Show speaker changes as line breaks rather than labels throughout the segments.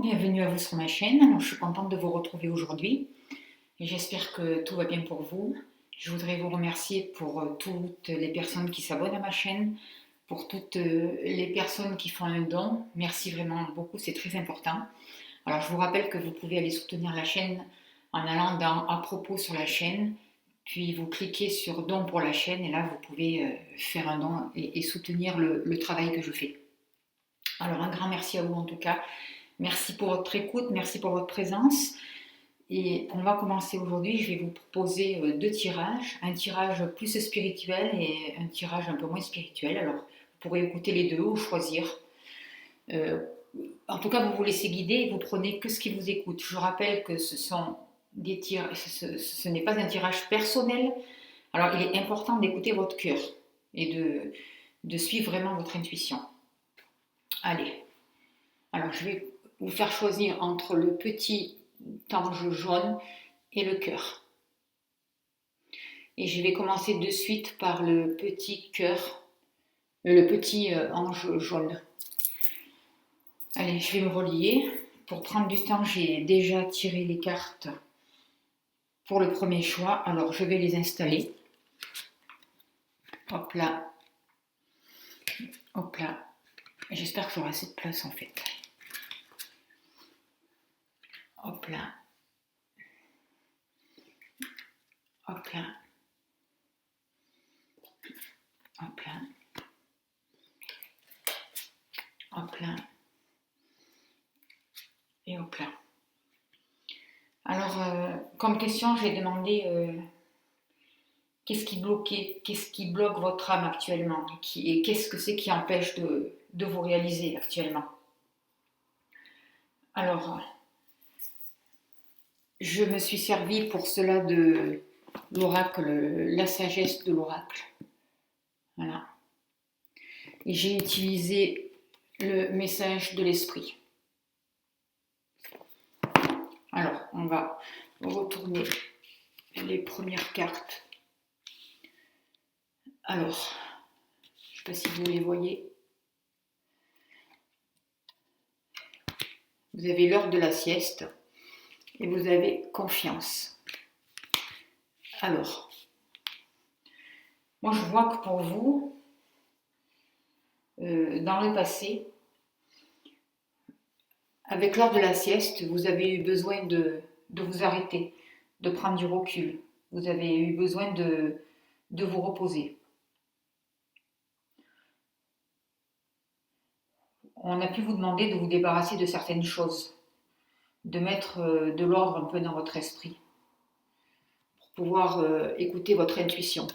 bienvenue à vous sur ma chaîne. Alors, je suis contente de vous retrouver aujourd'hui et j'espère que tout va bien pour vous. Je voudrais vous remercier pour toutes les personnes qui s'abonnent à ma chaîne, pour toutes les personnes qui font un don. Merci vraiment beaucoup, c'est très important. Alors, je vous rappelle que vous pouvez aller soutenir la chaîne en allant dans à propos sur la chaîne, puis vous cliquez sur don pour la chaîne et là vous pouvez faire un don et soutenir le travail que je fais. Alors, un grand merci à vous en tout cas. Merci pour votre écoute, merci pour votre présence. Et on va commencer aujourd'hui. Je vais vous proposer deux tirages, un tirage plus spirituel et un tirage un peu moins spirituel. Alors, vous pourrez écouter les deux ou choisir. En tout cas, vous vous laissez guider et vous prenez que ce qui vous écoute. Je rappelle que ce n'est pas un tirage personnel. Alors, il est important d'écouter votre cœur et de suivre vraiment votre intuition. Allez, alors je vais vous faire choisir entre le petit ange jaune et le cœur. Et je vais commencer de suite par le petit cœur, le petit ange jaune. Allez, je vais me relier. Pour prendre du temps, j'ai déjà tiré les cartes pour le premier choix. Alors, je vais les installer. Hop là. Hop là. J'espère que j'aurai assez de place en fait. Hop là. Hop là. Hop là. Hop là. Et hop là. Alors, comme question, j'ai demandé qu'est-ce qui bloque votre âme actuellement et qu'est-ce que c'est qui empêche de vous réaliser actuellement. Alors, je me suis servi pour cela de l'oracle, la sagesse de l'oracle. Voilà. Et j'ai utilisé le message de l'esprit. Alors, on va retourner les premières cartes. Alors, je ne sais pas si vous les voyez. Vous avez l'heure de la sieste et vous avez confiance. Alors, moi je vois que pour vous, dans le passé, avec l'heure de la sieste, vous avez eu besoin de vous arrêter, de prendre du recul. Vous avez eu besoin de vous reposer. On a pu vous demander de vous débarrasser de certaines choses, de mettre de l'ordre un peu dans votre esprit, pour pouvoir écouter votre intuition.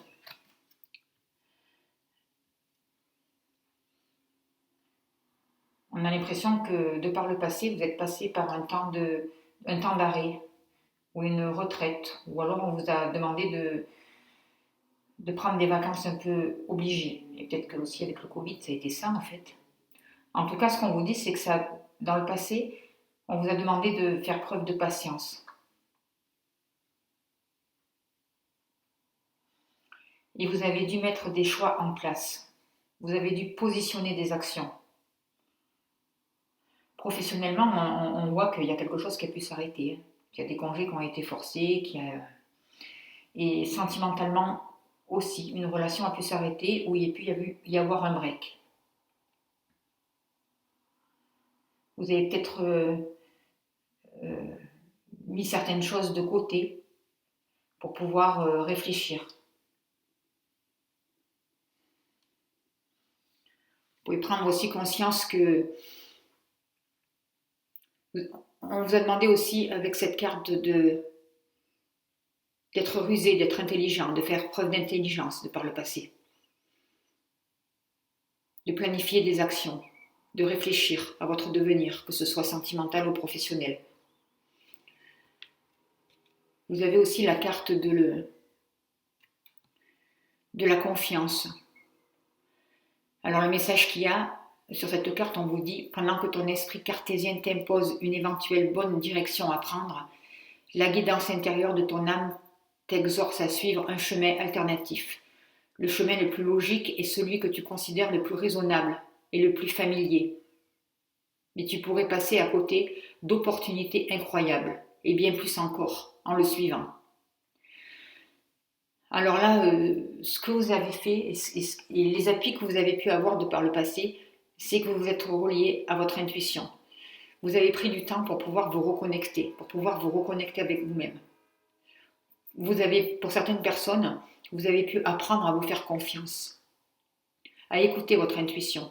On a l'impression que de par le passé, vous êtes passé par un temps d'arrêt ou une retraite, ou alors on vous a demandé de prendre des vacances un peu obligées. Et peut-être que aussi avec le Covid, ça a été ça en fait. En tout cas, ce qu'on vous dit, c'est que ça, dans le passé, on vous a demandé de faire preuve de patience. Et vous avez dû mettre des choix en place. Vous avez dû positionner des actions. Professionnellement, on voit qu'il y a quelque chose qui a pu s'arrêter. Il y a des congés qui ont été forcés. Et sentimentalement aussi, une relation a pu s'arrêter où il a pu y avoir un break. Vous avez peut-être mis certaines choses de côté pour pouvoir réfléchir. Vous pouvez prendre aussi conscience que on vous a demandé aussi avec cette carte d'être rusé, d'être intelligent, de faire preuve d'intelligence de par le passé, de planifier des actions, de réfléchir à votre devenir, que ce soit sentimental ou professionnel. Vous avez aussi la carte de la confiance. Alors le message qu'il y a sur cette carte, on vous dit, pendant que ton esprit cartésien t'impose une éventuelle bonne direction à prendre, la guidance intérieure de ton âme t'exhorte à suivre un chemin alternatif. Le chemin le plus logique est celui que tu considères le plus raisonnable et le plus familier. mais tu pourrais passer à côté d'opportunités incroyables, et bien plus encore, en le suivant. Alors là, ce que vous avez fait et les appuis que vous avez pu avoir de par le passé, c'est que vous vous êtes relié à votre intuition. Vous avez pris du temps pour pouvoir vous reconnecter avec vous-même. Vous avez, pour certaines personnes, vous avez pu apprendre à vous faire confiance, à écouter votre intuition,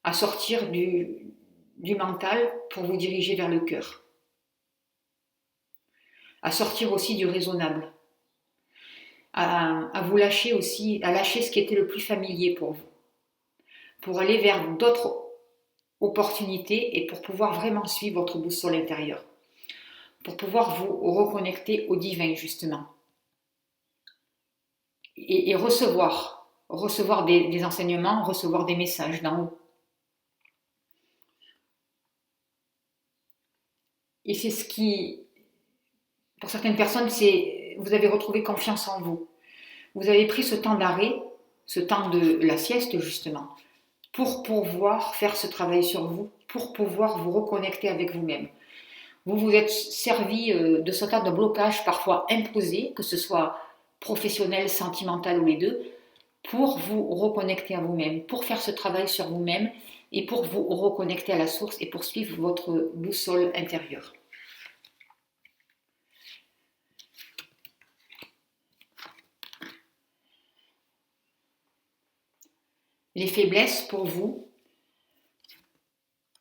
à sortir du mental pour vous diriger vers le cœur, à sortir aussi du raisonnable, à vous lâcher aussi, à lâcher ce qui était le plus familier pour vous, pour aller vers d'autres opportunités et pour pouvoir vraiment suivre votre boussole intérieure, pour pouvoir vous reconnecter au divin justement et recevoir des enseignements, recevoir des messages d'en haut. Et c'est ce qui, pour certaines personnes, c'est vous avez retrouvé confiance en vous. Vous avez pris ce temps d'arrêt, ce temps de la sieste justement, pour pouvoir faire ce travail sur vous, pour pouvoir vous reconnecter avec vous-même. Vous vous êtes servi de ce tas de blocage parfois imposé, que ce soit professionnel, sentimental ou les deux, pour vous reconnecter à vous-même, pour faire ce travail sur vous-même et pour vous reconnecter à la source et pour suivre votre boussole intérieure. Les faiblesses pour vous,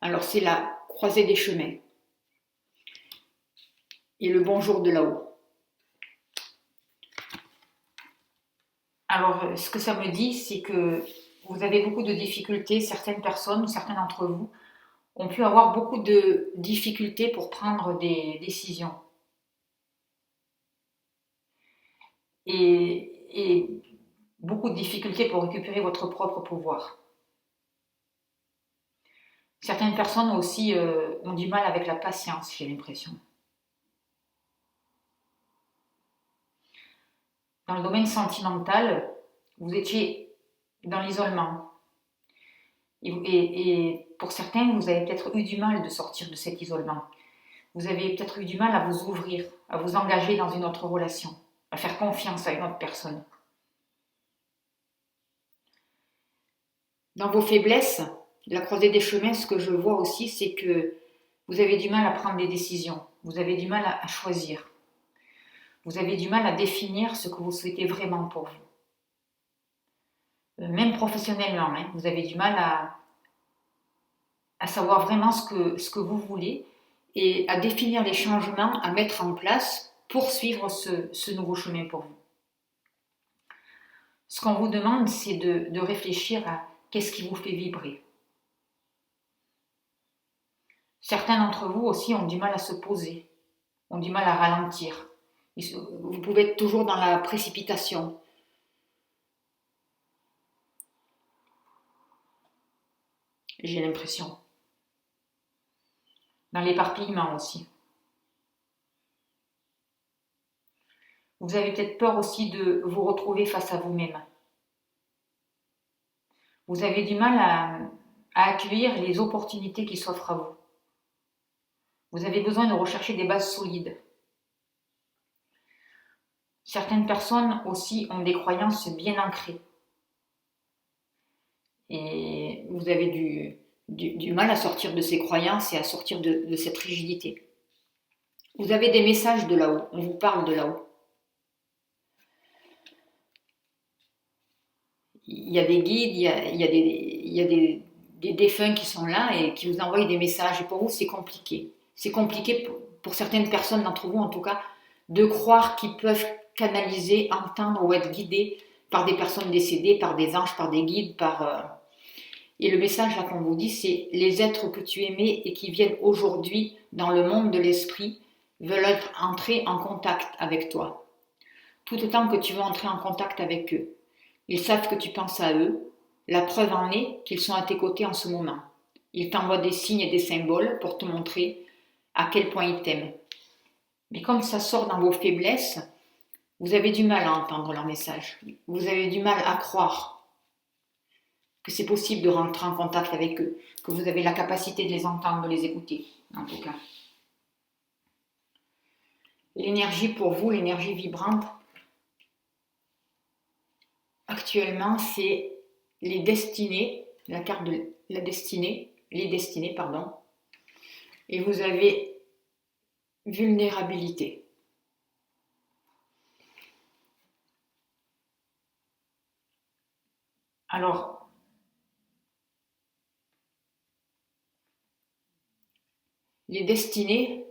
alors c'est la croisée des chemins et le bonjour de là-haut. Alors, ce que ça me dit, c'est que vous avez beaucoup de difficultés. Certaines personnes, certains d'entre vous, ont pu avoir beaucoup de difficultés pour prendre des décisions. Et beaucoup de difficultés pour récupérer votre propre pouvoir. Certaines personnes aussi ont du mal avec la patience, j'ai l'impression. Dans le domaine sentimental, vous étiez dans l'isolement. Et pour certains, vous avez peut-être eu du mal de sortir de cet isolement. Vous avez peut-être eu du mal à vous ouvrir, à vous engager dans une autre relation, à faire confiance à une autre personne. Dans vos faiblesses, la croisée des chemins, ce que je vois aussi, c'est que vous avez du mal à prendre des décisions, vous avez du mal à choisir, vous avez du mal à définir ce que vous souhaitez vraiment pour vous. Même professionnellement, hein, vous avez du mal à savoir vraiment ce que vous voulez et à définir les changements à mettre en place pour suivre ce nouveau chemin pour vous. Ce qu'on vous demande, c'est de réfléchir à qu'est-ce qui vous fait vibrer. Certains d'entre vous aussi ont du mal à se poser, ont du mal à ralentir. Vous pouvez être toujours dans la précipitation. J'ai l'impression. Dans l'éparpillement aussi. Vous avez peut-être peur aussi de vous retrouver face à vous-même. Vous avez du mal à accueillir les opportunités qui s'offrent à vous. Vous avez besoin de rechercher des bases solides. Certaines personnes aussi ont des croyances bien ancrées. Et vous avez du mal à sortir de ces croyances et à sortir de cette rigidité. Vous avez des messages de là-haut, on vous parle de là-haut. Il y a des guides, il y a des défunts qui sont là et qui vous envoient des messages. Et pour vous, c'est compliqué. C'est compliqué pour certaines personnes d'entre vous, en tout cas, de croire qu'ils peuvent canaliser, entendre ou être guidés par des personnes décédées, par des anges, par des guides, Et le message là qu'on vous dit, c'est les êtres que tu aimais et qui viennent aujourd'hui dans le monde de l'esprit veulent entrer en contact avec toi. Tout autant que tu veux entrer en contact avec eux. Ils savent que tu penses à eux. La preuve en est qu'ils sont à tes côtés en ce moment. Ils t'envoient des signes et des symboles pour te montrer à quel point ils t'aiment. Mais comme ça sort dans vos faiblesses, vous avez du mal à entendre leur message. Vous avez du mal à croire. que c'est possible de rentrer en contact avec eux, que vous avez la capacité de les entendre, de les écouter, en tout cas. L'énergie pour vous, l'énergie vibrante, actuellement, c'est les destinées, la carte de la destinée, les destinées, pardon. Et vous avez vulnérabilité. Alors, les destinées,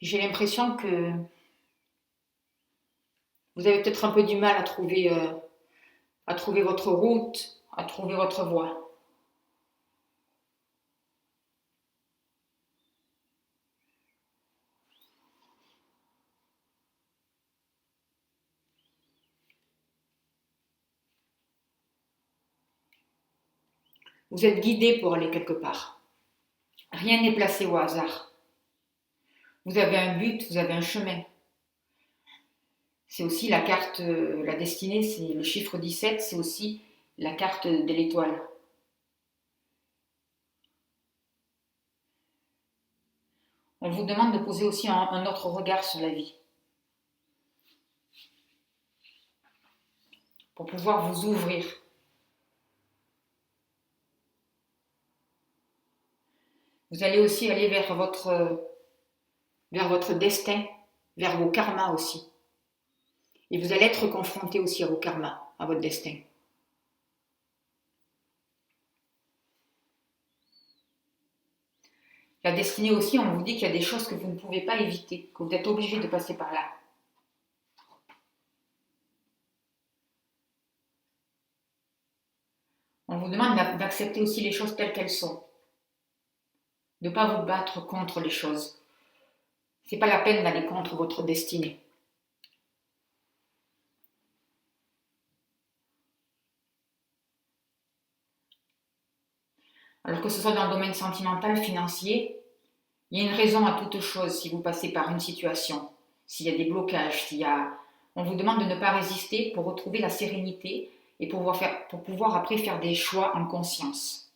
j'ai l'impression que vous avez peut-être un peu du mal à trouver votre route, à trouver votre voie. Vous êtes guidé pour aller quelque part. Rien n'est placé au hasard. Vous avez un but, vous avez un chemin. C'est aussi la carte, la destinée, c'est le chiffre 17, c'est aussi la carte de l'étoile. On vous demande de poser aussi un autre regard sur la vie. Pour pouvoir vous ouvrir. Vous allez aussi aller vers votre destin, vers vos karmas aussi. Et vous allez être confronté aussi à vos karmas, à votre destin. La destinée aussi, on vous dit qu'il y a des choses que vous ne pouvez pas éviter, que vous êtes obligé de passer par là. On vous demande d'accepter aussi les choses telles qu'elles sont. De ne pas vous battre contre les choses. C'est pas la peine d'aller contre votre destinée. Alors que ce soit dans le domaine sentimental, financier, il y a une raison à toute chose si vous passez par une situation, s'il y a des blocages, on vous demande de ne pas résister pour retrouver la sérénité et pour pouvoir après faire des choix en conscience.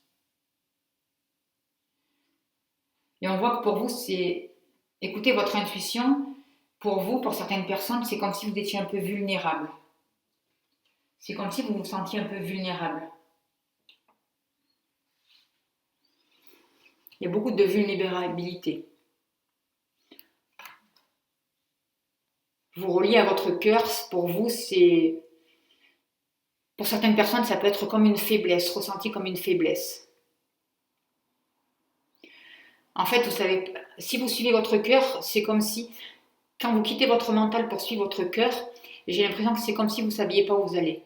Et on voit que pour vous, c'est écouter votre intuition. Pour vous, pour certaines personnes, c'est comme si vous étiez un peu vulnérable. C'est comme si vous vous sentiez un peu vulnérable. Il y a beaucoup de vulnérabilité. Vous reliez à votre cœur, pour vous, c'est... Pour certaines personnes, ça peut être comme une faiblesse, ressenti comme une faiblesse. En fait, vous savez, si vous suivez votre cœur, c'est comme si, quand vous quittez votre mental pour suivre votre cœur, j'ai l'impression que c'est comme si vous ne saviez pas où vous allez.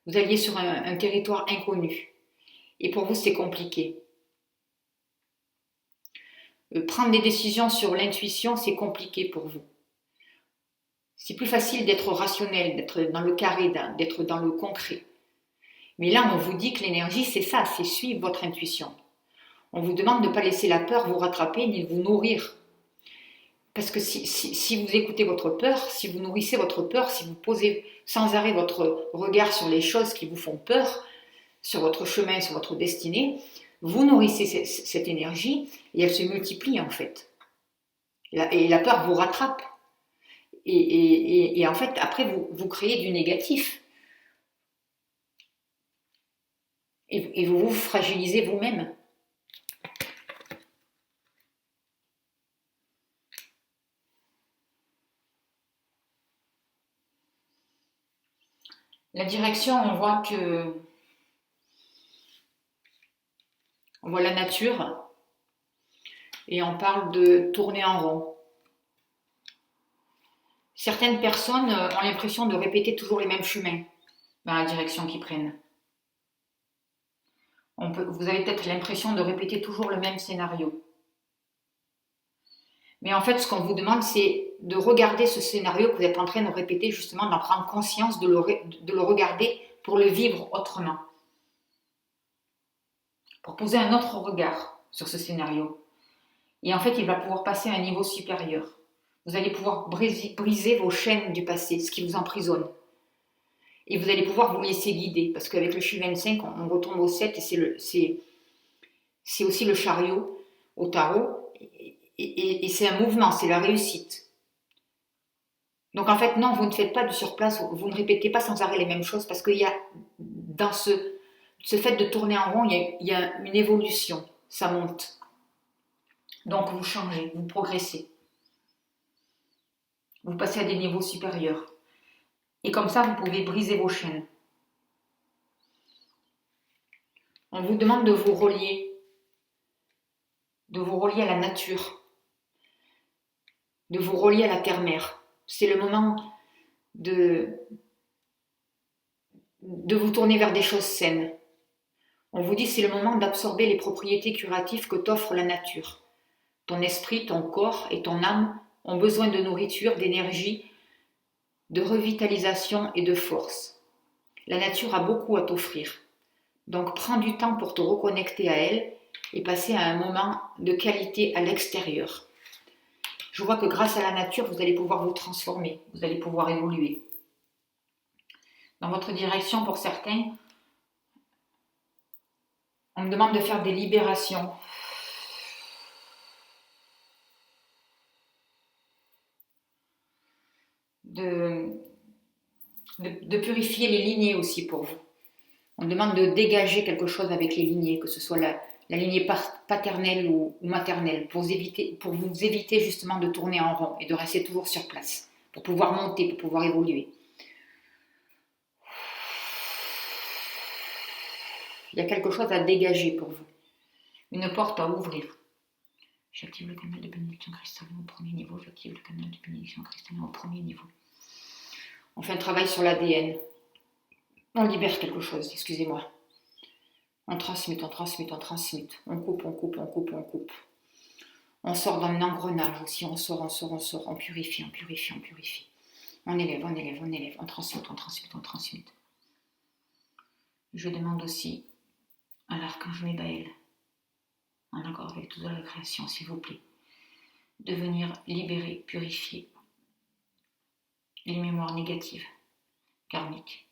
Vous alliez sur un territoire inconnu. Et pour vous, c'est compliqué. Prendre des décisions sur l'intuition, c'est compliqué pour vous. C'est plus facile d'être rationnel, d'être dans le carré, d'être dans le concret. Mais là, on vous dit que l'énergie, c'est ça, c'est suivre votre intuition. On vous demande de ne pas laisser la peur vous rattraper ni de vous nourrir. Parce que si vous écoutez votre peur, si vous nourrissez votre peur, si vous posez sans arrêt votre regard sur les choses qui vous font peur, sur votre chemin, sur votre destinée, vous nourrissez cette énergie et elle se multiplie en fait. Et la peur vous rattrape. Et en fait, après, vous créez du négatif. Et vous vous fragilisez vous-même. La direction, on voit la nature et on parle de tourner en rond. Certaines personnes ont l'impression de répéter toujours les mêmes chemins dans la direction qu'ils prennent. Vous avez peut-être l'impression de répéter toujours le même scénario. Mais en fait, ce qu'on vous demande, c'est de regarder ce scénario que vous êtes en train de répéter, justement, d'en prendre conscience, de le regarder pour le vivre autrement. Pour poser un autre regard sur ce scénario. Et en fait, il va pouvoir passer à un niveau supérieur. Vous allez pouvoir briser vos chaînes du passé, ce qui vous emprisonne. Et vous allez pouvoir vous laisser guider, parce qu'avec le Chi 25, on retombe au 7 et c'est aussi le chariot au tarot. Et c'est un mouvement, c'est la réussite. Donc en fait, non, vous ne faites pas du surplace, vous ne répétez pas sans arrêt les mêmes choses, parce qu'il y a dans ce fait de tourner en rond, il y a une évolution, ça monte. Donc vous changez, vous progressez. Vous passez à des niveaux supérieurs. Et comme ça, vous pouvez briser vos chaînes. On vous demande de vous relier à la nature, de vous relier à la terre-mère. C'est le moment de vous tourner vers des choses saines. On vous dit c'est le moment d'absorber les propriétés curatives que t'offre la nature. Ton esprit, ton corps et ton âme ont besoin de nourriture, d'énergie, de revitalisation et de force. La nature a beaucoup à t'offrir. Donc prends du temps pour te reconnecter à elle et passer à un moment de qualité à l'extérieur. Je vois que grâce à la nature, vous allez pouvoir vous transformer, vous allez pouvoir évoluer. Dans votre direction, pour certains, on me demande de faire des libérations. De purifier les lignées aussi pour vous. On demande de dégager quelque chose avec les lignées, que ce soit la lignée paternelle ou maternelle, pour vous éviter justement de tourner en rond et de rester toujours sur place, pour pouvoir monter, pour pouvoir évoluer. Il y a quelque chose à dégager pour vous, une porte à ouvrir. J'active le canal de bénédiction cristallin au premier niveau, j'active le canal de bénédiction cristallin au premier niveau. On fait un travail sur l'ADN. On libère quelque chose, excusez-moi. On transmute, on transmute, on transmute. On coupe, on coupe, on coupe, on coupe. On sort d'un engrenage aussi, on sort, on sort, on sort. On purifie, on purifie, on purifie. On élève, on élève, on élève. On transmute, on transmute, on transmute. Je demande aussi à l'archange Mibaël, en accord avec toute la création, s'il vous plaît, de venir libérer, purifier les mémoires négatives, karmiques,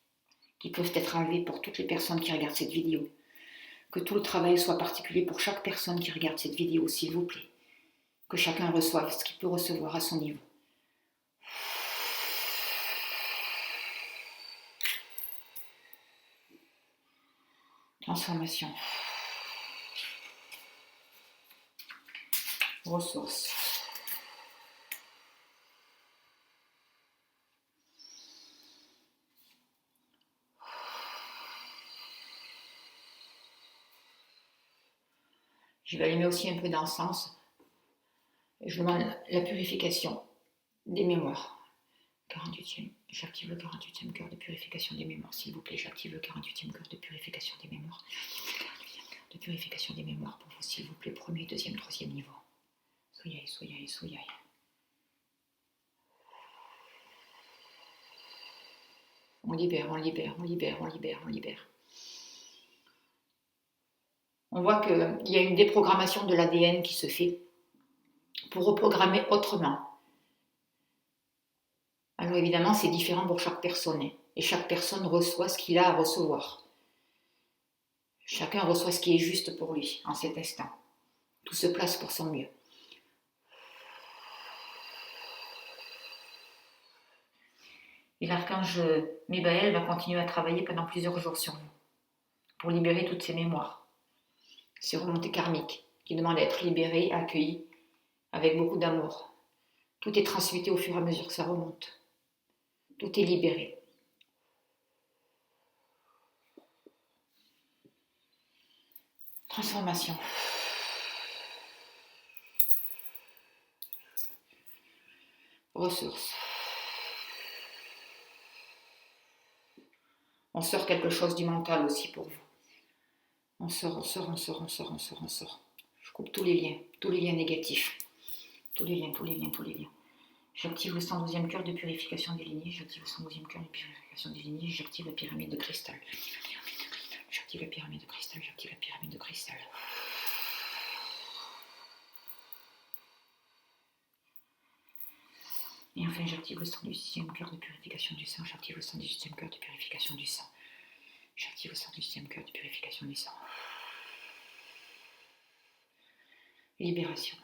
qui peuvent être enlevées pour toutes les personnes qui regardent cette vidéo. Que tout le travail soit particulier pour chaque personne qui regarde cette vidéo, s'il vous plaît. Que chacun reçoive ce qu'il peut recevoir à son niveau. Transformation. Ressources. Je vais allumer aussi un peu d'encens. Je demande la purification des mémoires. 48e, j'active le 48e cœur de purification des mémoires, s'il vous plaît, j'active le 48e cœur de purification des mémoires. De purification des mémoires pour vous, s'il vous plaît, premier, deuxième, troisième niveau. Soyez, soyez, soyez. On libère, on libère, on libère, on libère, on libère. On voit qu'il y a une déprogrammation de l'ADN qui se fait pour reprogrammer autrement. Alors évidemment, c'est différent pour chaque personne. Et chaque personne reçoit ce qu'il a à recevoir. Chacun reçoit ce qui est juste pour lui en cet instant. Tout se place pour son mieux. Et l'archange Mibaël va continuer à travailler pendant plusieurs jours sur vous pour libérer toutes ces mémoires, ces remontées karmiques qui demandent à être libérées, accueillies avec beaucoup d'amour. Tout est transmuté au fur et à mesure que ça remonte. Tout est libéré. Transformation. Ressources. On sort quelque chose du mental aussi pour vous. On sort, on sort, on sort, on sort, on sort, on sort. Je coupe tous les liens négatifs. Tous les liens, tous les liens, tous les liens. J'active le 112e cœur de purification des lignées. J'active le 112e cœur de purification des lignées. J'active la pyramide de cristal. J'active la pyramide de cristal. J'active la pyramide de cristal. Et enfin, j'active le 118e cœur de purification du sang. J'active le 118e cœur de purification du sang. J'active le 118e cœur de purification du sang. Libération.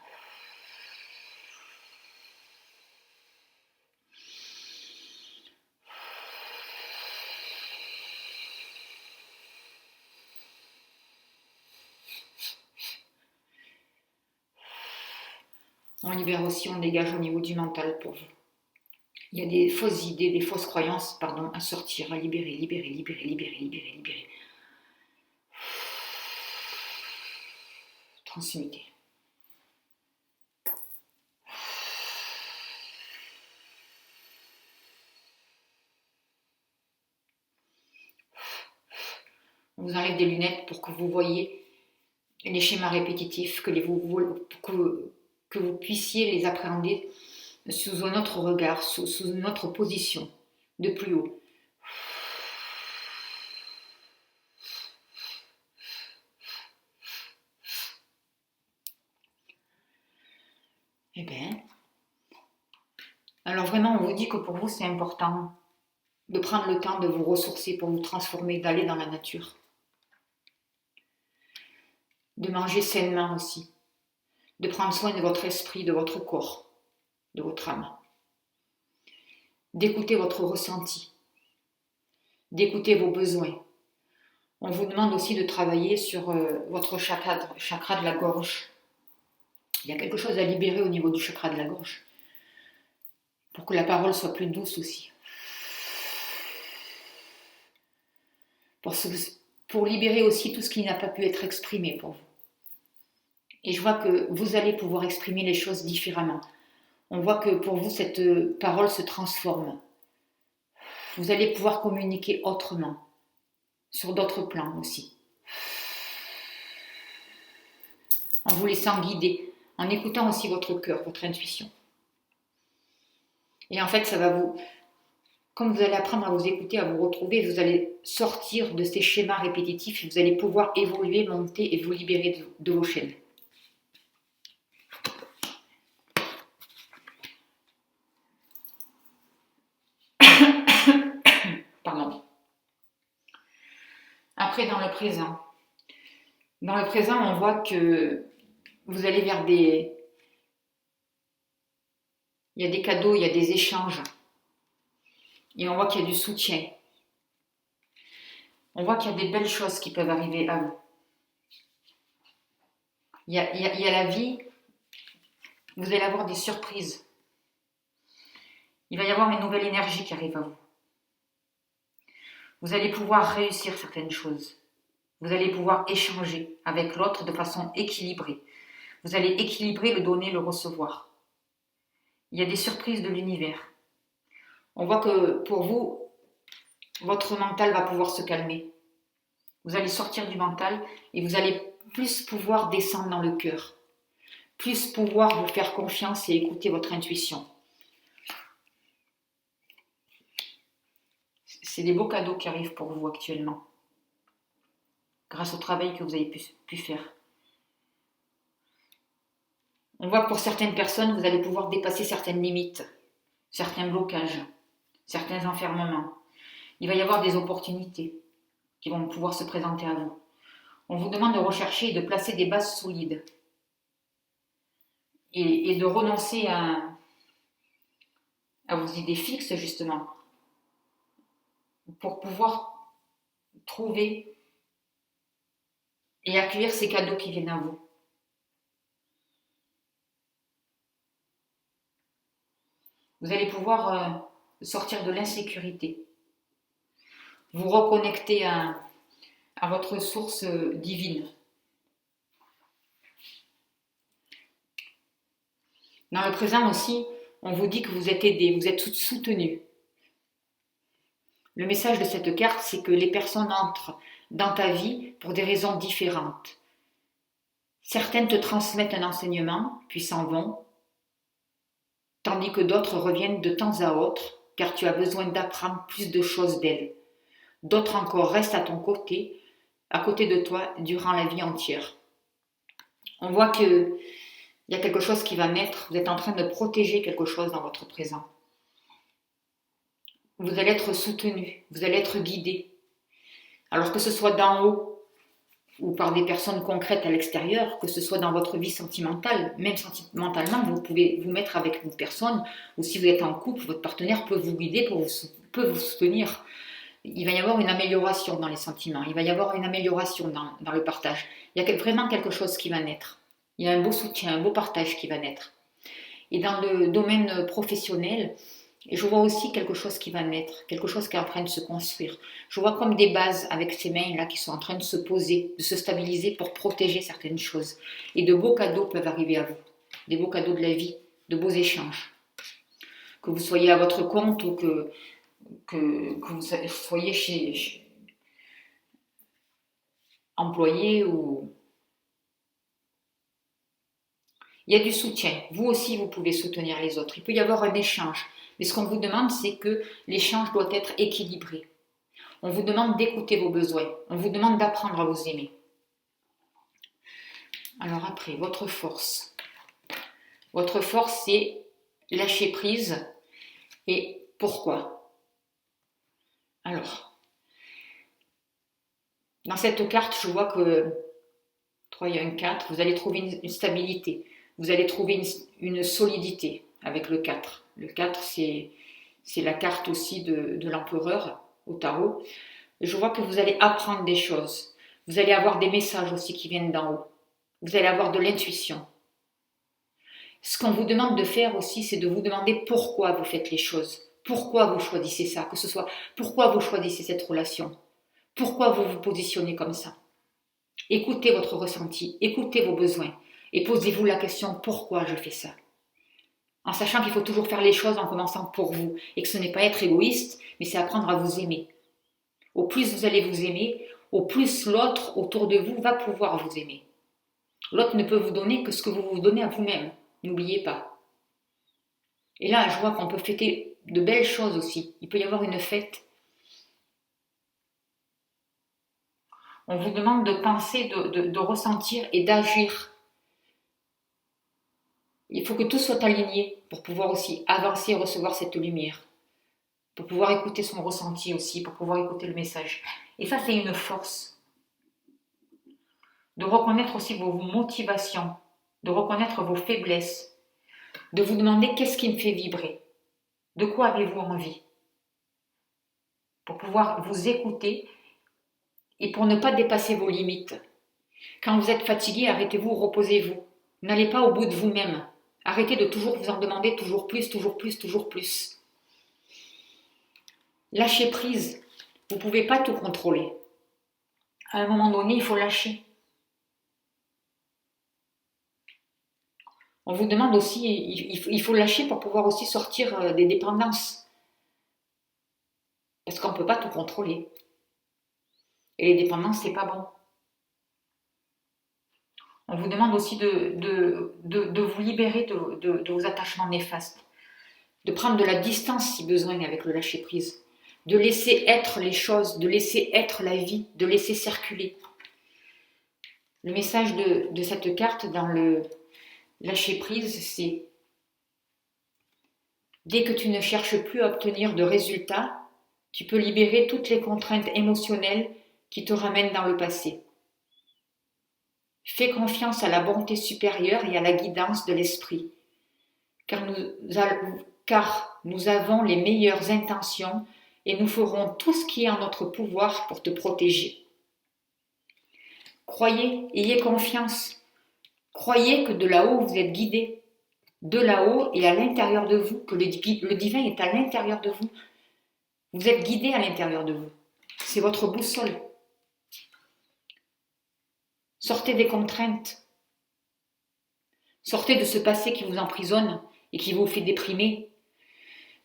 On libère aussi, on dégage au niveau du mental pour vous. Il y a des fausses idées, des fausses croyances, pardon, à sortir, à libérer, libérer, libérer, libérer, libérer, libérer. Transmuter. On vous enlève des lunettes pour que vous voyez les schémas répétitifs, que vous puissiez les appréhender sous un autre regard, sous une autre position, de plus haut. Eh bien, alors vraiment, on vous dit que pour vous, c'est important de prendre le temps de vous ressourcer pour vous transformer, d'aller dans la nature. De manger sainement aussi. De prendre soin de votre esprit, de votre corps, de votre âme. D'écouter votre ressenti. D'écouter vos besoins. On vous demande aussi de travailler sur votre chakra de la gorge. Il y a quelque chose à libérer au niveau du chakra de la gorge. Pour que la parole soit plus douce aussi. Pour libérer aussi tout ce qui n'a pas pu être exprimé pour vous. Et je vois que vous allez pouvoir exprimer les choses différemment. On voit que pour vous, cette parole se transforme. Vous allez pouvoir communiquer autrement, sur d'autres plans aussi. En vous laissant guider, en écoutant aussi votre cœur, votre intuition. Et en fait, ça va vous... Comme vous allez apprendre à vous écouter, à vous retrouver, vous allez sortir de ces schémas répétitifs et vous allez pouvoir évoluer, monter et vous libérer de vos chaînes. Pardon. Après, dans le présent. Dans le présent, on voit que vous allez vers des... Il y a des cadeaux, il y a des échanges. Et on voit qu'il y a du soutien. On voit qu'il y a des belles choses qui peuvent arriver à vous. Il y a la vie. Vous allez avoir des surprises. Il va y avoir une nouvelle énergie qui arrive à vous. Vous allez pouvoir réussir certaines choses. Vous allez pouvoir échanger avec l'autre de façon équilibrée. Vous allez équilibrer le donner, le recevoir. Il y a des surprises de l'univers. On voit que pour vous, votre mental va pouvoir se calmer. Vous allez sortir du mental et vous allez plus pouvoir descendre dans le cœur. Plus pouvoir vous faire confiance et écouter votre intuition. C'est des beaux cadeaux qui arrivent pour vous actuellement. Grâce au travail que vous avez pu faire. On voit que pour certaines personnes, vous allez pouvoir dépasser certaines limites, certains blocages, certains enfermements. Il va y avoir des opportunités qui vont pouvoir se présenter à vous. On vous demande de rechercher et de placer des bases solides et de renoncer à vos idées fixes, justement, pour pouvoir trouver et accueillir ces cadeaux qui viennent à vous. Vous allez pouvoir sortir de l'insécurité, vous reconnecter à votre source divine. Dans le présent aussi, on vous dit que vous êtes aidé, vous êtes soutenu. Le message de cette carte, c'est que les personnes entrent dans ta vie pour des raisons différentes. Certaines te transmettent un enseignement, puis s'en vont, tandis que d'autres reviennent de temps à autre, car tu as besoin d'apprendre plus de choses d'elles. D'autres encore restent à ton côté, à côté de toi, durant la vie entière. On voit qu'il y a quelque chose qui va naître, vous êtes en train de protéger quelque chose dans votre présent. vous allez être soutenu, vous allez être guidé. Alors que ce soit d'en haut ou par des personnes concrètes à l'extérieur, que ce soit dans votre vie sentimentale, même sentimentalement, vous pouvez vous mettre avec une personne, ou si vous êtes en couple, votre partenaire peut vous guider, peut vous soutenir. Il va y avoir une amélioration dans les sentiments, il va y avoir une amélioration dans le partage. Il y a vraiment quelque chose qui va naître. Il y a un beau soutien, un beau partage qui va naître. Et dans le domaine professionnel, je vois aussi quelque chose qui va naître, quelque chose qui est en train de se construire. Je vois comme des bases avec ces mains-là qui sont en train de se poser, de se stabiliser pour protéger certaines choses. Et de beaux cadeaux peuvent arriver à vous, des beaux cadeaux de la vie, de beaux échanges. Que vous soyez à votre compte ou que vous soyez chez employé ou... Il y a du soutien. Vous aussi, vous pouvez soutenir les autres. Il peut y avoir un échange. Mais ce qu'on vous demande, c'est que l'échange doit être équilibré. On vous demande d'écouter vos besoins. On vous demande d'apprendre à vous aimer. Alors après, votre force. Votre force, c'est lâcher prise. Et pourquoi? Alors, dans cette carte, je vois que 3, il y a un 4. Vous allez trouver une stabilité. Vous allez trouver une solidité avec le 4. Le 4, c'est la carte aussi de l'empereur au tarot. Je vois que vous allez apprendre des choses. Vous allez avoir des messages aussi qui viennent d'en haut. Vous allez avoir de l'intuition. Ce qu'on vous demande de faire aussi, c'est de vous demander pourquoi vous faites les choses. Pourquoi vous choisissez ça, que ce soit pourquoi vous choisissez cette relation. Pourquoi vous vous positionnez comme ça. Écoutez votre ressenti, écoutez vos besoins et posez-vous la question pourquoi je fais ça. En sachant qu'il faut toujours faire les choses en commençant pour vous et que ce n'est pas être égoïste, mais c'est apprendre à vous aimer. Au plus vous allez vous aimer, au plus l'autre autour de vous va pouvoir vous aimer. L'autre ne peut vous donner que ce que vous vous donnez à vous-même. N'oubliez pas. Et là, je vois qu'on peut fêter de belles choses aussi. Il peut y avoir une fête. On vous demande de penser, de ressentir et d'agir. Il faut que tout soit aligné pour pouvoir aussi avancer et recevoir cette lumière. Pour pouvoir écouter son ressenti aussi, pour pouvoir écouter le message. Et ça, c'est une force. De reconnaître aussi vos motivations, de reconnaître vos faiblesses, de vous demander qu'est-ce qui me fait vibrer, de quoi avez-vous envie, pour pouvoir vous écouter et pour ne pas dépasser vos limites. Quand vous êtes fatigué, arrêtez-vous, reposez-vous. N'allez pas au bout de vous-même. Arrêtez de toujours vous en demander toujours plus, toujours plus, toujours plus. Lâchez prise. Vous ne pouvez pas tout contrôler. À un moment donné, il faut lâcher. On vous demande aussi, il faut lâcher pour pouvoir aussi sortir des dépendances. Parce qu'on ne peut pas tout contrôler. Et les dépendances, c'est pas bon. On vous demande aussi de vous libérer de vos attachements néfastes. De prendre de la distance si besoin avec le lâcher-prise. De laisser être les choses, de laisser être la vie, de laisser circuler. Le message de cette carte dans le lâcher-prise, c'est dès que tu ne cherches plus à obtenir de résultats, tu peux libérer toutes les contraintes émotionnelles qui te ramènent dans le passé. Fais confiance à la bonté supérieure et à la guidance de l'esprit, car nous avons les meilleures intentions et nous ferons tout ce qui est en notre pouvoir pour te protéger. Croyez, ayez confiance. Croyez que de là-haut, vous êtes guidé. De là-haut et à l'intérieur de vous, que le divin est à l'intérieur de vous. Vous êtes guidé à l'intérieur de vous. C'est votre boussole. Sortez des contraintes. Sortez de ce passé qui vous emprisonne et qui vous fait déprimer.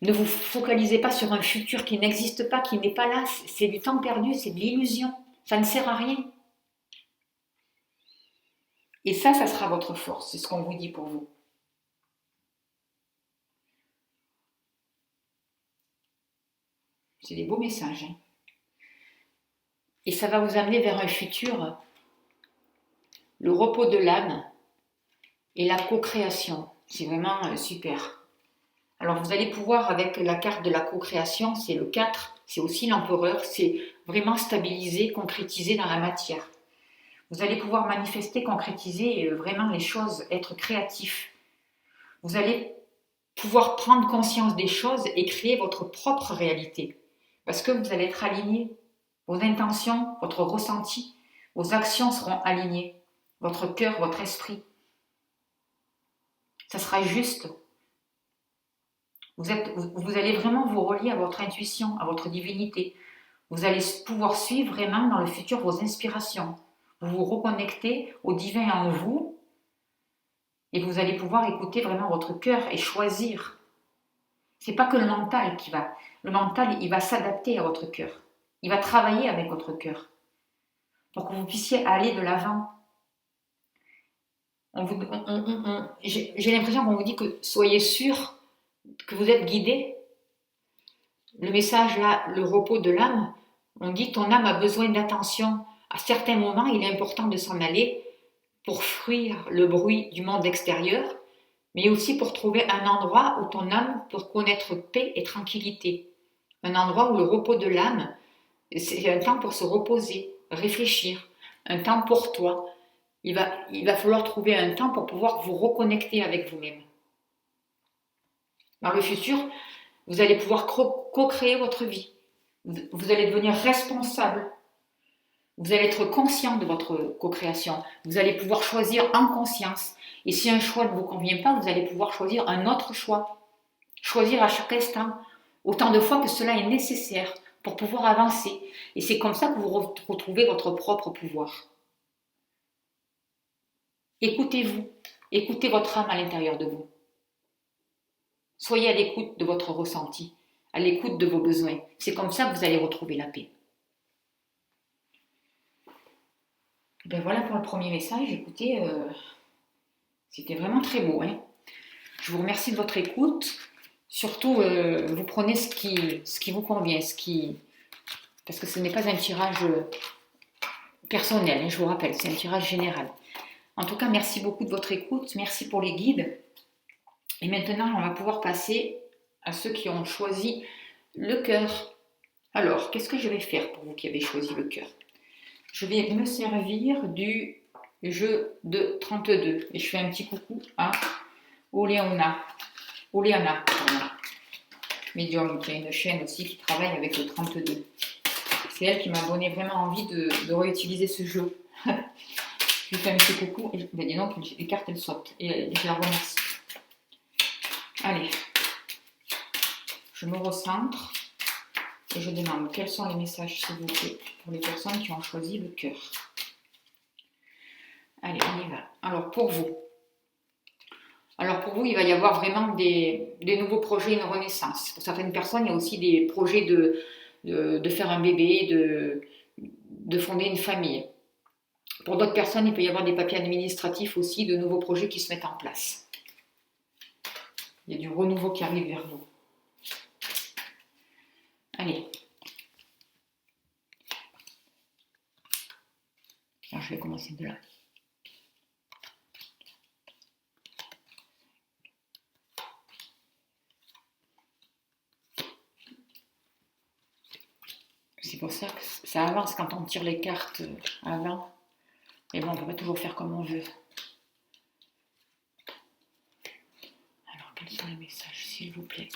Ne vous focalisez pas sur un futur qui n'existe pas, qui n'est pas là. C'est du temps perdu, c'est de l'illusion. Ça ne sert à rien. Et ça sera votre force. C'est ce qu'on vous dit pour vous. C'est des beaux messages. Hein. Et ça va vous amener vers un futur, le repos de l'âme et la co-création. C'est vraiment super. Alors vous allez pouvoir, avec la carte de la co-création, c'est le 4, c'est aussi l'empereur, c'est vraiment stabiliser, concrétiser dans la matière. Vous allez pouvoir manifester, concrétiser vraiment les choses, être créatif. Vous allez pouvoir prendre conscience des choses et créer votre propre réalité. Parce que vous allez être aligné. Vos intentions, votre ressenti, vos actions seront alignées. Votre cœur, votre esprit. Ça sera juste. Vous allez vraiment vous relier à votre intuition, à votre divinité. Vous allez pouvoir suivre vraiment dans le futur vos inspirations. Vous vous reconnectez au divin en vous et vous allez pouvoir écouter vraiment votre cœur et choisir. C'est pas que le mental qui va. Le mental, il va s'adapter à votre cœur. Il va travailler avec votre cœur pour que vous puissiez aller de l'avant. J'ai l'impression qu'on vous dit que soyez sûr que vous êtes guidé. Le message là, le repos de l'âme, on dit ton âme a besoin d'attention. À certains moments, il est important de s'en aller pour fuir le bruit du monde extérieur, mais aussi pour trouver un endroit où ton âme peut connaître paix et tranquillité. Un endroit où le repos de l'âme, c'est un temps pour se reposer, réfléchir, un temps pour toi. Il va falloir trouver un temps pour pouvoir vous reconnecter avec vous-même. Dans le futur, vous allez pouvoir co-créer votre vie. Vous allez devenir responsable. Vous allez être conscient de votre co-création. Vous allez pouvoir choisir en conscience. Et si un choix ne vous convient pas, vous allez pouvoir choisir un autre choix. Choisir à chaque instant, autant de fois que cela est nécessaire pour pouvoir avancer. Et c'est comme ça que vous retrouvez votre propre pouvoir. Écoutez-vous. Écoutez votre âme à l'intérieur de vous. Soyez à l'écoute de votre ressenti, à l'écoute de vos besoins. C'est comme ça que vous allez retrouver la paix. Ben voilà pour le premier message. Écoutez, c'était vraiment très beau. Hein. Je vous remercie de votre écoute. Surtout, vous prenez ce qui vous convient, parce que ce n'est pas un tirage personnel, hein, je vous rappelle, c'est un tirage général. En tout cas, merci beaucoup de votre écoute. Merci pour les guides. Et maintenant, on va pouvoir passer à ceux qui ont choisi le cœur. Alors, qu'est-ce que je vais faire pour vous qui avez choisi le cœur? Je vais me servir du jeu de 32. Et je fais un petit coucou à Oleana, médium, qui a une chaîne aussi qui travaille avec le 32. C'est elle qui m'a donné vraiment envie de réutiliser ce jeu. Je lui fais un petit coucou et ben dis donc, les cartes elles sautent. Et je la remercie. Allez, je me recentre et je demande quels sont les messages, s'il vous plaît, pour les personnes qui ont choisi le cœur. Allez, on y va. Alors, pour vous, il va y avoir vraiment des nouveaux projets, une renaissance. Pour certaines personnes, il y a aussi des projets de faire un bébé, de fonder une famille. Pour d'autres personnes, il peut y avoir des papiers administratifs aussi, de nouveaux projets qui se mettent en place. Il y a du renouveau qui arrive vers vous. Allez. Alors, je vais commencer de là. C'est pour ça que ça avance quand on tire les cartes avant. Mais bon, on ne peut pas toujours faire comme on veut. Alors, quels sont les messages, s'il vous plaît?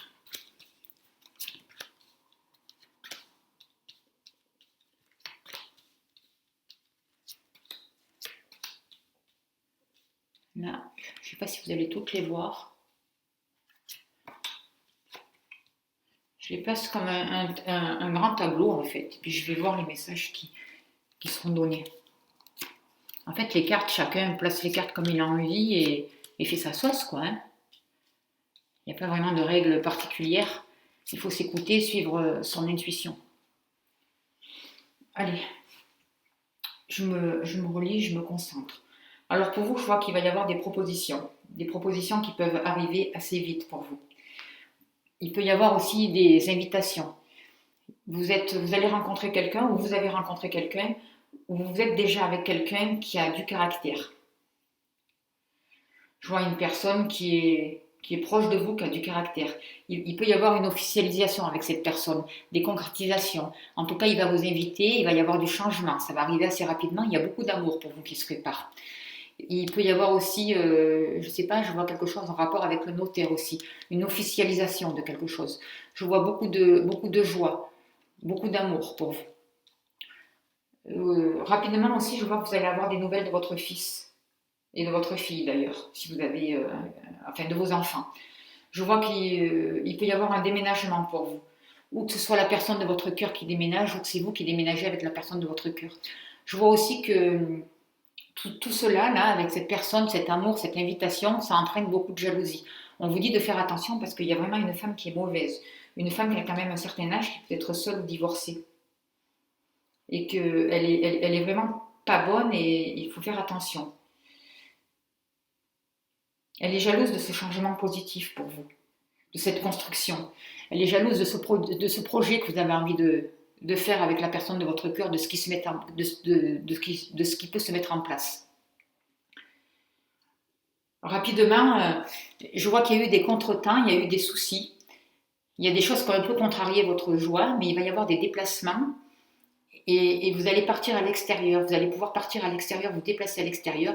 Là, je ne sais pas si vous allez toutes les voir. Je les passe comme un grand tableau, en fait. Puis je vais voir les messages qui seront donnés. En fait, les cartes, chacun place les cartes comme il a envie et fait sa sauce, quoi. Hein. Il n'y a pas vraiment de règles particulières. Il faut s'écouter, suivre son intuition. Allez, je me relie, je me concentre. Alors pour vous, je vois qu'il va y avoir des propositions qui peuvent arriver assez vite pour vous. Il peut y avoir aussi des invitations. Vous allez rencontrer quelqu'un ou vous avez rencontré quelqu'un ou vous êtes déjà avec quelqu'un qui a du caractère. Je vois une personne qui qui est proche de vous, qui a du caractère. Il peut y avoir une officialisation avec cette personne, des concrétisations. En tout cas, il va vous inviter, il va y avoir du changement. Ça va arriver assez rapidement. Il y a beaucoup d'amour pour vous qui se prépare. Il peut y avoir aussi, je ne sais pas, je vois quelque chose en rapport avec le notaire aussi, une officialisation de quelque chose. Je vois beaucoup de joie, beaucoup d'amour pour vous. Rapidement aussi, je vois que vous allez avoir des nouvelles de votre fils et de votre fille d'ailleurs, si vous avez, enfin de vos enfants. Je vois qu'il peut y avoir un déménagement pour vous, ou que ce soit la personne de votre cœur qui déménage, ou que c'est vous qui déménagez avec la personne de votre cœur. Je vois aussi que tout cela, là, avec cette personne, cet amour, cette invitation, ça entraîne beaucoup de jalousie. On vous dit de faire attention parce qu'il y a vraiment une femme qui est mauvaise, une femme qui a quand même un certain âge, qui peut être seule ou divorcée, et elle est vraiment pas bonne et il faut faire attention. Elle est jalouse de ce changement positif pour vous, de cette construction. Elle est jalouse de ce projet que vous avez envie de faire avec la personne de votre cœur, de ce de ce qui peut se mettre en place. Rapidement, je vois qu'il y a eu des contretemps, il y a eu des soucis, il y a des choses qui ont un peu contrarié votre joie, mais il va y avoir des déplacements et vous allez partir à l'extérieur, vous allez pouvoir partir à l'extérieur, vous déplacer à l'extérieur.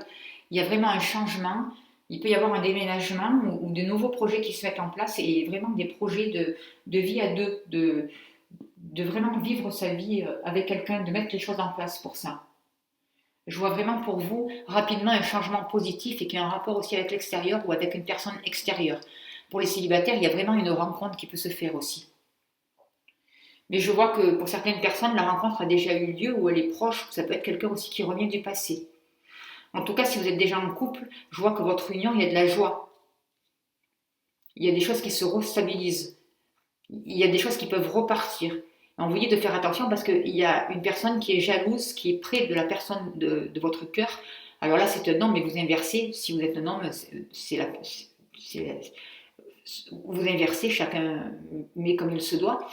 Il y a vraiment un changement, il peut y avoir un déménagement ou de nouveaux projets qui se mettent en place et vraiment des projets de vie à deux, de vraiment vivre sa vie avec quelqu'un, de mettre les choses en place pour ça. Je vois vraiment pour vous rapidement un changement positif et qui a un rapport aussi avec l'extérieur ou avec une personne extérieure. Pour les célibataires, il y a vraiment une rencontre qui peut se faire aussi. Mais je vois que pour certaines personnes, la rencontre a déjà eu lieu ou elle est proche, ça peut être quelqu'un aussi qui revient du passé. En tout cas, si vous êtes déjà en couple, je vois que votre union, il y a de la joie. Il y a des choses qui se restabilisent. Il y a des choses qui peuvent repartir. On vous dit de faire attention parce qu'il y a une personne qui est jalouse, qui est près de la personne de votre cœur. Alors là, c'est un homme, mais vous inversez. Si vous êtes un homme, vous inversez, chacun met comme il se doit.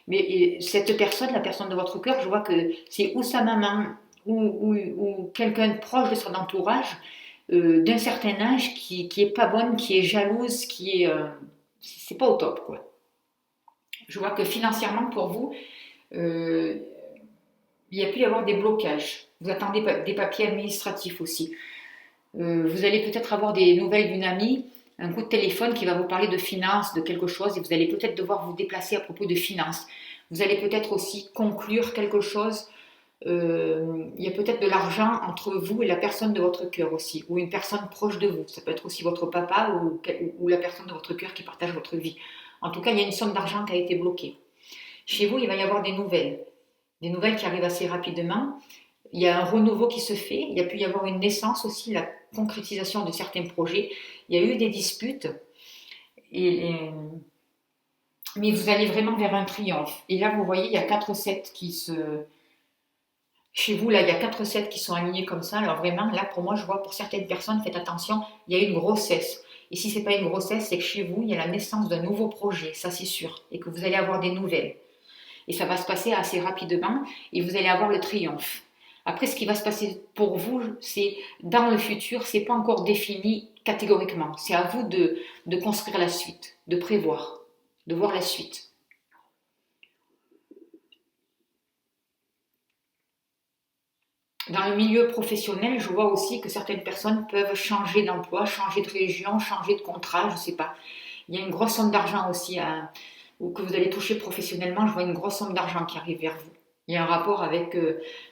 Mais cette personne, la personne de votre cœur, je vois que c'est ou sa maman ou quelqu'un de proche de son entourage, d'un certain âge, qui est pas bonne, qui est jalouse, qui est... c'est pas au top, quoi. Je vois que financièrement, pour vous, il y a pu y avoir des blocages. Vous attendez des papiers administratifs aussi. Vous allez peut-être avoir des nouvelles d'une amie, un coup de téléphone qui va vous parler de finances, de quelque chose, et vous allez peut-être devoir vous déplacer à propos de finances. Vous allez peut-être aussi conclure quelque chose. Il y a peut-être de l'argent entre vous et la personne de votre cœur aussi, ou une personne proche de vous. Ça peut être aussi votre papa ou la personne de votre cœur qui partage votre vie. En tout cas, il y a une somme d'argent qui a été bloquée. Chez vous, il va y avoir des nouvelles qui arrivent assez rapidement. Il y a un renouveau qui se fait, il y a pu y avoir une naissance aussi, la concrétisation de certains projets. Il y a eu des disputes, mais vous allez vraiment vers un triomphe. Et là, vous voyez, il y a 4 qui se... Chez vous, là, il y a 4 qui sont alignés comme ça. Alors vraiment, là, pour moi, je vois pour certaines personnes, faites attention, il y a une grossesse. Et si ce n'est pas une grossesse, c'est que chez vous, il y a la naissance d'un nouveau projet, ça c'est sûr, et que vous allez avoir des nouvelles. Et ça va se passer assez rapidement, et vous allez avoir le triomphe. Après, ce qui va se passer pour vous, c'est dans le futur, c'est pas encore défini catégoriquement. C'est à vous de construire la suite, de prévoir, de voir la suite. Dans le milieu professionnel, je vois aussi que certaines personnes peuvent changer d'emploi, changer de région, changer de contrat, je ne sais pas. Il y a une grosse somme d'argent aussi ou que vous allez toucher professionnellement. Je vois une grosse somme d'argent qui arrive vers vous. Il y a un rapport avec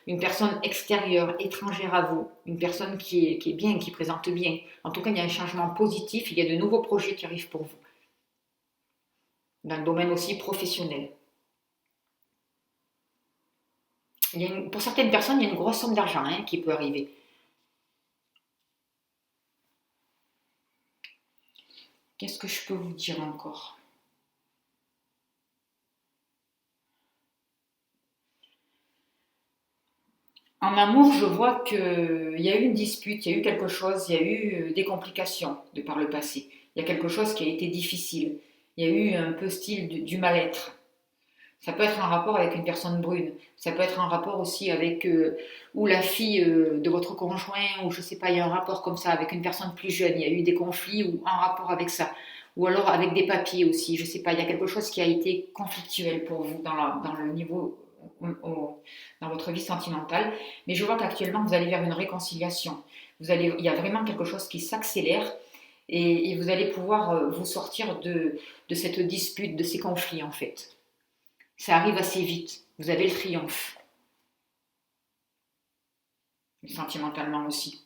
une personne extérieure, étrangère à vous, une personne qui est bien, qui présente bien. En tout cas, il y a un changement positif, il y a de nouveaux projets qui arrivent pour vous, dans le domaine aussi professionnel. Pour certaines personnes, il y a une grosse somme d'argent qui peut arriver. Qu'est-ce que je peux vous dire encore? En amour, je vois qu'il y a eu une dispute, il y a eu quelque chose, il y a eu des complications de par le passé. Il y a quelque chose qui a été difficile. Il y a eu un peu style du mal-être. Ça peut être un rapport avec une personne brune. Ça peut être un rapport aussi avec ou la fille de votre conjoint, ou je sais pas, il y a un rapport comme ça avec une personne plus jeune. Il y a eu des conflits ou un rapport avec ça. ou alors avec des papiers aussi, je ne sais pas, il y a quelque chose qui a été conflictuel pour vous dans le niveau, dans votre vie sentimentale, mais je vois qu'actuellement vous allez vers une réconciliation. Il y a vraiment quelque chose qui s'accélère et vous allez pouvoir vous sortir de cette dispute, de ces conflits en fait. Ça arrive assez vite, vous avez le triomphe, sentimentalement aussi.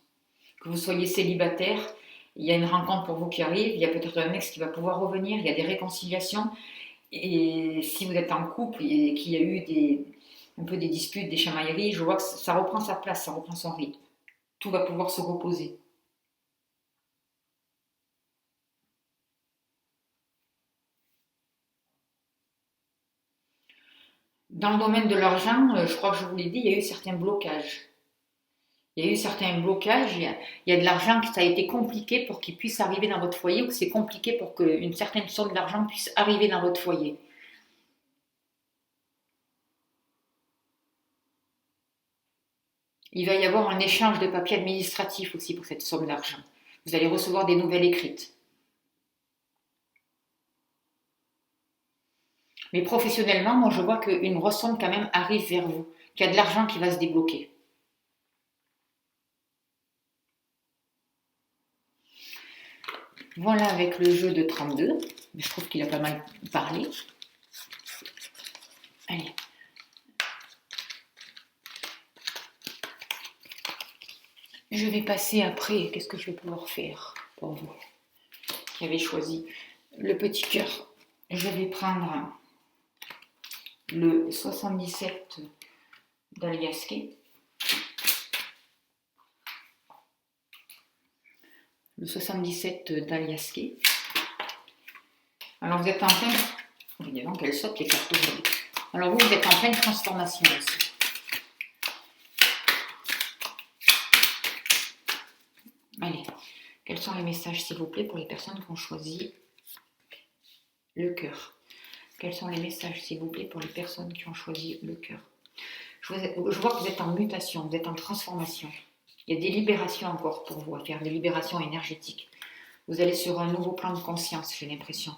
Que vous soyez célibataire, il y a une rencontre pour vous qui arrive, il y a peut-être un ex qui va pouvoir revenir, il y a des réconciliations. Et si vous êtes en couple et qu'il y a eu un peu des disputes, des chamailleries, je vois que ça reprend sa place, ça reprend son rythme. Tout va pouvoir se reposer. Dans le domaine de l'argent, je crois que je vous l'ai dit, il y a eu certains blocages. Il y a eu certains blocages, il y a de l'argent qui ça a été compliqué pour qu'il puisse arriver dans votre foyer ou que c'est compliqué pour qu'une certaine somme d'argent puisse arriver dans votre foyer. Il va y avoir un échange de papiers administratifs aussi pour cette somme d'argent. Vous allez recevoir des nouvelles écrites. Mais professionnellement, moi je vois qu'une grosse somme quand même arrive vers vous, qu'il y a de l'argent qui va se débloquer. Voilà avec le jeu de 32. Je trouve qu'il a pas mal parlé. Allez. Je vais passer après. Qu'est-ce que je vais pouvoir faire pour vous qui avez choisi le petit cœur? Je vais prendre le 77 d'Aliasqué. Le 77 d'Aliasqué. Alors vous êtes en pleine... Évidemment qu'elle saute les cartes aujourd'hui. Alors vous êtes en pleine transformation aussi. Allez, quels sont les messages s'il vous plaît pour les personnes qui ont choisi le cœur? Quels sont les messages s'il vous plaît pour les personnes qui ont choisi le cœur? Je vois que vous êtes en mutation, vous êtes en transformation. Il y a des libérations encore pour vous à faire, des libérations énergétiques. Vous allez sur un nouveau plan de conscience, j'ai l'impression.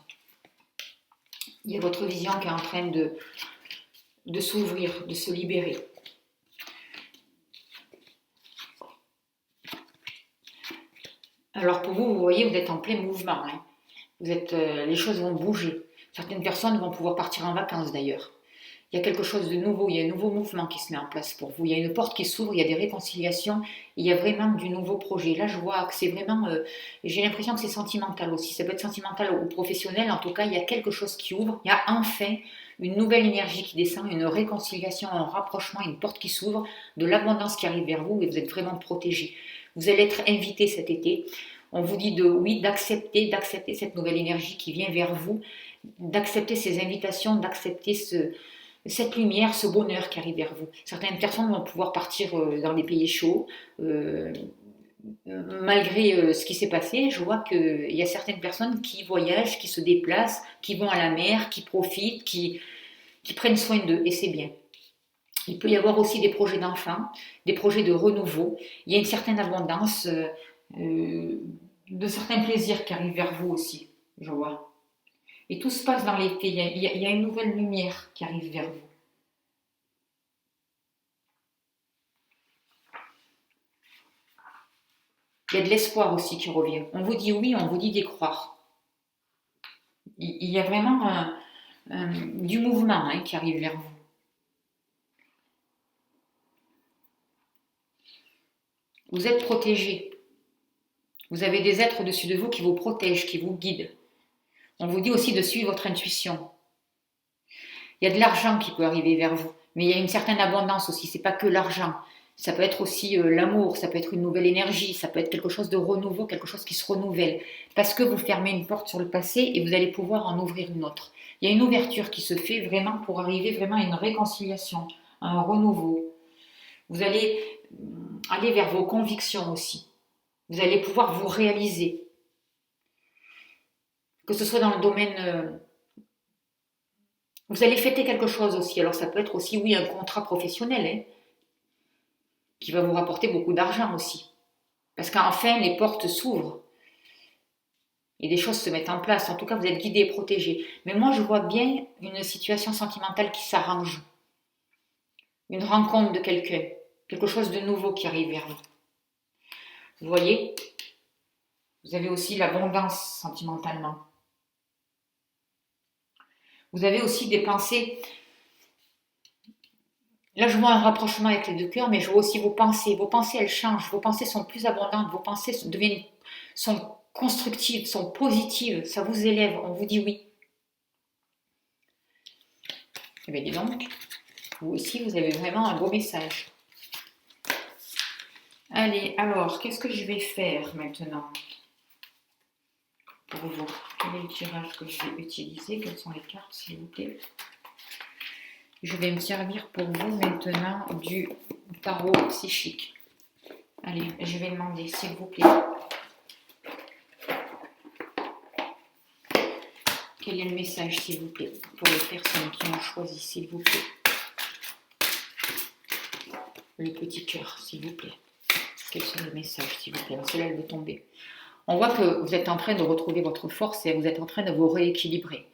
Il y a votre vision qui est en train de s'ouvrir, de se libérer. Alors pour vous, vous voyez, vous êtes en plein mouvement. Hein. Les choses vont bouger. Certaines personnes vont pouvoir partir en vacances d'ailleurs. Il y a quelque chose de nouveau, il y a un nouveau mouvement qui se met en place pour vous. Il y a une porte qui s'ouvre, il y a des réconciliations, il y a vraiment du nouveau projet. Là, je vois que c'est vraiment... j'ai l'impression que c'est sentimental aussi. Ça peut être sentimental ou professionnel. En tout cas, il y a quelque chose qui ouvre. Il y a enfin une nouvelle énergie qui descend, une réconciliation, un rapprochement, une porte qui s'ouvre, de l'abondance qui arrive vers vous et vous êtes vraiment protégé. Vous allez être invité cet été. On vous dit d'accepter cette nouvelle énergie qui vient vers vous, d'accepter ces invitations, d'accepter cette lumière, ce bonheur qui arrive vers vous. Certaines personnes vont pouvoir partir dans des pays chauds, malgré ce qui s'est passé. Je vois qu'il y a certaines personnes qui voyagent, qui se déplacent, qui vont à la mer, qui profitent, qui prennent soin d'eux, et c'est bien. Il peut y avoir aussi des projets d'enfants, des projets de renouveau. Il y a une certaine abondance de certains plaisirs qui arrivent vers vous aussi, je vois. Et tout se passe dans l'été. Il y a une nouvelle lumière qui arrive vers vous. Il y a de l'espoir aussi qui revient. On vous dit oui, on vous dit d'y croire. Il y a vraiment du mouvement qui arrive vers vous. Vous êtes protégé. Vous avez des êtres au-dessus de vous qui vous protègent, qui vous guident. On vous dit aussi de suivre votre intuition. Il y a de l'argent qui peut arriver vers vous, mais il y a une certaine abondance aussi. C'est pas que l'argent. Ça peut être aussi l'amour, ça peut être une nouvelle énergie, ça peut être quelque chose de renouveau, quelque chose qui se renouvelle. Parce que vous fermez une porte sur le passé et vous allez pouvoir en ouvrir une autre. Il y a une ouverture qui se fait vraiment pour arriver vraiment à une réconciliation, à un renouveau. Vous allez aller vers vos convictions aussi. Vous allez pouvoir vous réaliser. Que ce soit dans le domaine... vous allez fêter quelque chose aussi. Alors ça peut être aussi, oui, un contrat professionnel, qui va vous rapporter beaucoup d'argent aussi. Parce qu'enfin, les portes s'ouvrent. et des choses se mettent en place. En tout cas, vous êtes guidé et protégé. Mais moi, je vois bien une situation sentimentale qui s'arrange. Une rencontre de quelqu'un. Quelque chose de nouveau qui arrive vers vous. Vous voyez, vous avez aussi l'abondance sentimentalement. Vous avez aussi des pensées. Là, je vois un rapprochement avec les deux cœurs, mais je vois aussi vos pensées. Vos pensées, elles changent. Vos pensées sont plus abondantes. Vos pensées sont constructives, sont positives. Ça vous élève. On vous dit oui. Eh bien, dis donc, vous aussi, vous avez vraiment un beau message. Allez, alors, qu'est-ce que je vais faire maintenant pour vous? Quel est le tirage que je vais utiliser? Quelles sont les cartes, s'il vous plaît? Je vais me servir pour vous maintenant du tarot psychique. Allez, je vais demander, s'il vous plaît. Quel est le message, s'il vous plaît, pour les personnes qui ont choisi, s'il vous plaît? Le petit cœur, s'il vous plaît. Quels sont les messages, s'il vous plaît? Celle-là, elle veut tomber. On voit que vous êtes en train de retrouver votre force et vous êtes en train de vous rééquilibrer.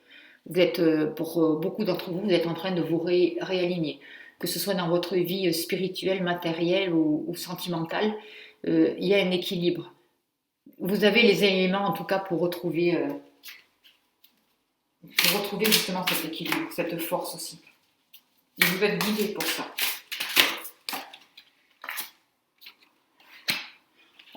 Vous êtes, pour beaucoup d'entre vous, vous êtes en train de vous réaligner. Que ce soit dans votre vie spirituelle, matérielle ou sentimentale, il y a un équilibre. Vous avez les éléments, en tout cas, pour retrouver justement cet équilibre, cette force aussi. Et vous êtes guidé pour ça.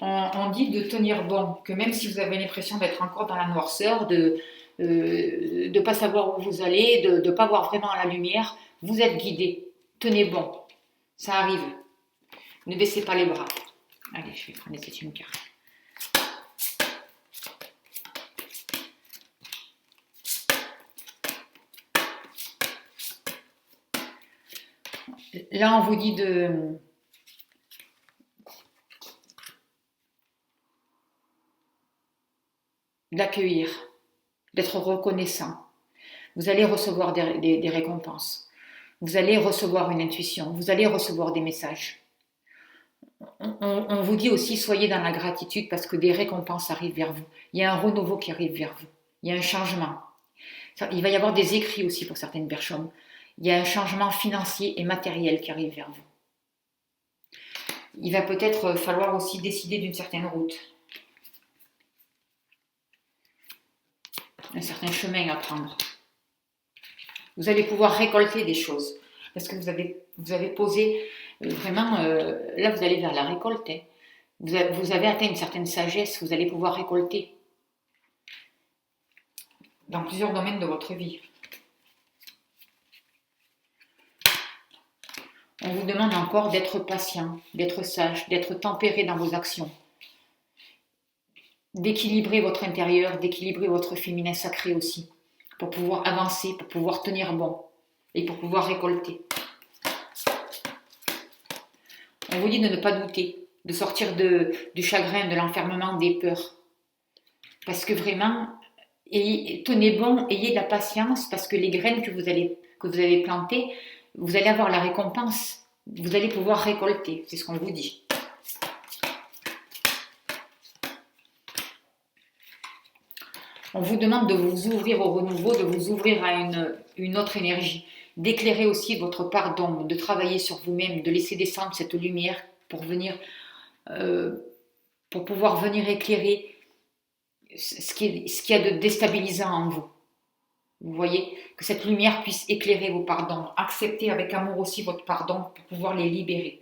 On dit de tenir bon, que même si vous avez l'impression d'être encore dans la noirceur, de ne pas savoir où vous allez, de ne pas voir vraiment la lumière, vous êtes guidé. Tenez bon, ça arrive. Ne baissez pas les bras. Allez, je vais prendre cette une carte. Là, on vous dit d'accueillir, d'être reconnaissant. Vous allez recevoir des récompenses. Vous allez recevoir une intuition. Vous allez recevoir des messages. On vous dit aussi, soyez dans la gratitude parce que des récompenses arrivent vers vous. Il y a un renouveau qui arrive vers vous. Il y a un changement. Il va y avoir des écrits aussi pour certaines personnes. Il y a un changement financier et matériel qui arrive vers vous. Il va peut-être falloir aussi décider d'une certaine route. Un certain chemin à prendre. Vous allez pouvoir récolter des choses. Parce que vous avez posé vraiment... là, vous allez vers la récolte. Hein. Vous avez atteint une certaine sagesse. Vous allez pouvoir récolter. Dans plusieurs domaines de votre vie. On vous demande encore d'être patient, d'être sage, d'être tempéré dans vos actions. D'équilibrer votre intérieur, d'équilibrer votre féminin sacré aussi. Pour pouvoir avancer, pour pouvoir tenir bon. Et pour pouvoir récolter. On vous dit de ne pas douter, de sortir du chagrin, de l'enfermement, des peurs. Parce que vraiment, tenez bon, ayez de la patience, parce que les graines que vous avez plantées, vous allez avoir la récompense. Vous allez pouvoir récolter, c'est ce qu'on vous dit. On vous demande de vous ouvrir au renouveau, de vous ouvrir à une autre énergie, d'éclairer aussi votre part d'ombre, de travailler sur vous-même, de laisser descendre cette lumière pour pouvoir venir éclairer ce qu'il y a de déstabilisant en vous. Vous voyez, que cette lumière puisse éclairer vos parts d'ombre. Acceptez avec amour aussi votre part d'ombre pour pouvoir les libérer.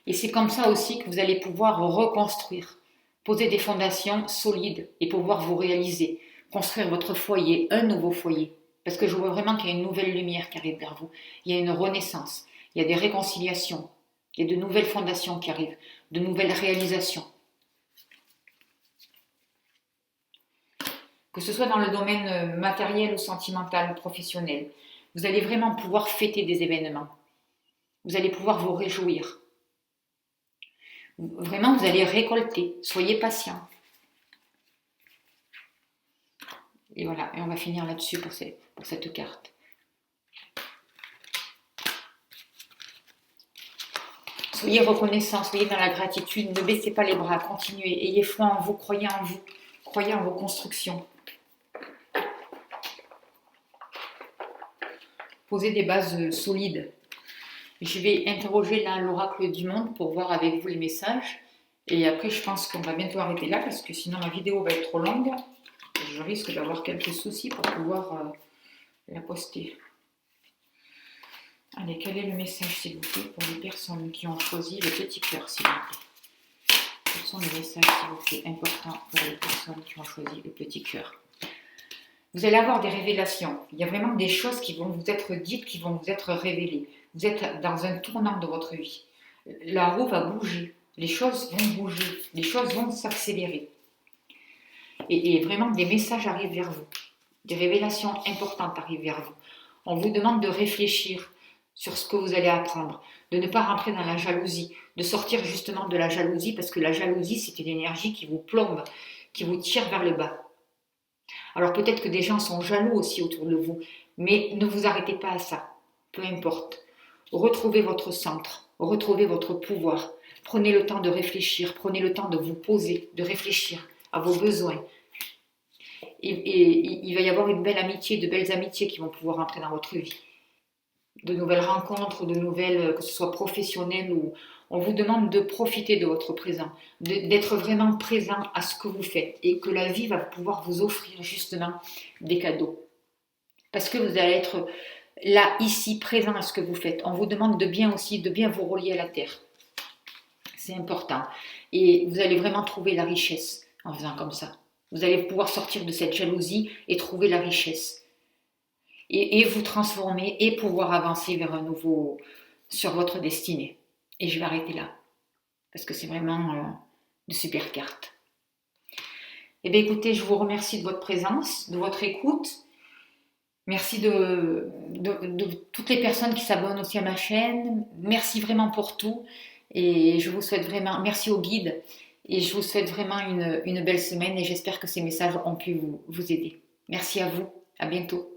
Et c'est comme ça aussi que vous allez pouvoir reconstruire, poser des fondations solides et pouvoir vous réaliser, construire votre foyer, un nouveau foyer. Parce que je vois vraiment qu'il y a une nouvelle lumière qui arrive vers vous. Il y a une renaissance, il y a des réconciliations, il y a de nouvelles fondations qui arrivent, de nouvelles réalisations. Que ce soit dans le domaine matériel ou sentimental ou professionnel, vous allez vraiment pouvoir fêter des événements. Vous allez pouvoir vous réjouir. Vraiment, vous allez récolter. Soyez patient. Et voilà, et on va finir là-dessus pour cette carte. Soyez reconnaissants, soyez dans la gratitude, ne baissez pas les bras, continuez, ayez foi en vous, croyez en vos constructions. Posez des bases solides. Je vais interroger là l'oracle du monde pour voir avec vous les messages. Et après, je pense qu'on va bientôt arrêter là parce que sinon la vidéo va être trop longue. Je risque d'avoir quelques soucis pour pouvoir la poster. Allez, quel est le message, s'il vous plaît, pour les personnes qui ont choisi le petit cœur, s'il vous plaît? Quels sont les messages, s'il vous plaît, importants pour les personnes qui ont choisi le petit cœur? Vous allez avoir des révélations. Il y a vraiment des choses qui vont vous être dites, qui vont vous être révélées. Vous êtes dans un tournant de votre vie. La roue va bouger. Les choses vont bouger. Les choses vont s'accélérer. Et vraiment, des messages arrivent vers vous. Des révélations importantes arrivent vers vous. On vous demande de réfléchir sur ce que vous allez apprendre, de ne pas rentrer dans la jalousie, de sortir justement de la jalousie, parce que la jalousie, c'est une énergie qui vous plombe, qui vous tire vers le bas. Alors peut-être que des gens sont jaloux aussi autour de vous, mais ne vous arrêtez pas à ça, peu importe. Retrouvez votre centre, retrouvez votre pouvoir. Prenez le temps de réfléchir, prenez le temps de vous poser, de réfléchir à vos besoins. Et il va y avoir une belle amitié, de belles amitiés qui vont pouvoir entrer dans votre vie. De nouvelles rencontres, de nouvelles, que ce soit professionnelles ou... On vous demande de profiter de votre présent, d'être vraiment présent à ce que vous faites et que la vie va pouvoir vous offrir justement des cadeaux. Parce que vous allez être là, ici, présent à ce que vous faites. On vous demande de bien vous relier à la terre. C'est important. Et vous allez vraiment trouver la richesse en faisant comme ça. Vous allez pouvoir sortir de cette jalousie et trouver la richesse. Et vous transformer et pouvoir avancer vers un nouveau, sur votre destinée. Et je vais arrêter là, parce que c'est vraiment de super cartes. Eh bien écoutez, je vous remercie de votre présence, de votre écoute. Merci de toutes les personnes qui s'abonnent aussi à ma chaîne. Merci vraiment pour tout. Et je vous souhaite vraiment, merci au guide. Et je vous souhaite vraiment une belle semaine et j'espère que ces messages ont pu vous aider. Merci à vous, à bientôt.